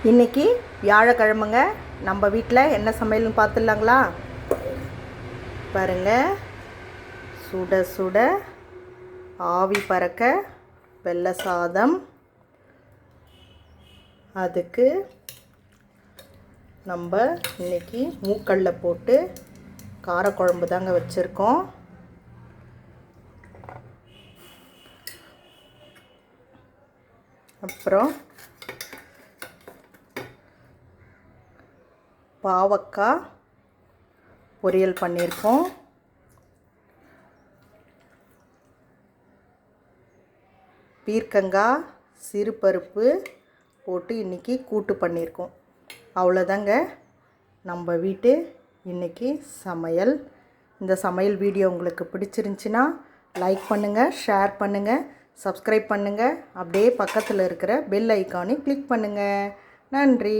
இன்றைக்கி வியாழக்கிழமைங்க. நம்ம வீட்டில் என்ன சமையல்னு பார்த்துடலாங்களா? பாருங்கள், சுட சுட ஆவி பறக்க வெள்ளை சாதம். அதுக்கு நம்ம இன்றைக்கி மூக்கல்ல போட்டு காரக்குழம்பு தாங்க வச்சுருக்கோம். அப்புறம் பாவக்காய் பொரியல் பண்ணியிருக்கோம். பீர்க்கங்காய் சிறுபருப்பு போட்டு இன்றைக்கி கூட்டு பண்ணியிருக்கோம். அவ்வளோதாங்க நம்ம வீட்டு இன்றைக்கி சமையல். இந்த சமையல் வீடியோ உங்களுக்கு பிடிச்சிருந்துச்சின்னா லைக் பண்ணுங்கள், ஷேர் பண்ணுங்கள், சப்ஸ்கிரைப் பண்ணுங்கள். அப்படியே பக்கத்தில் இருக்கிற பெல் ஐக்கானை கிளிக் பண்ணுங்கள். நன்றி.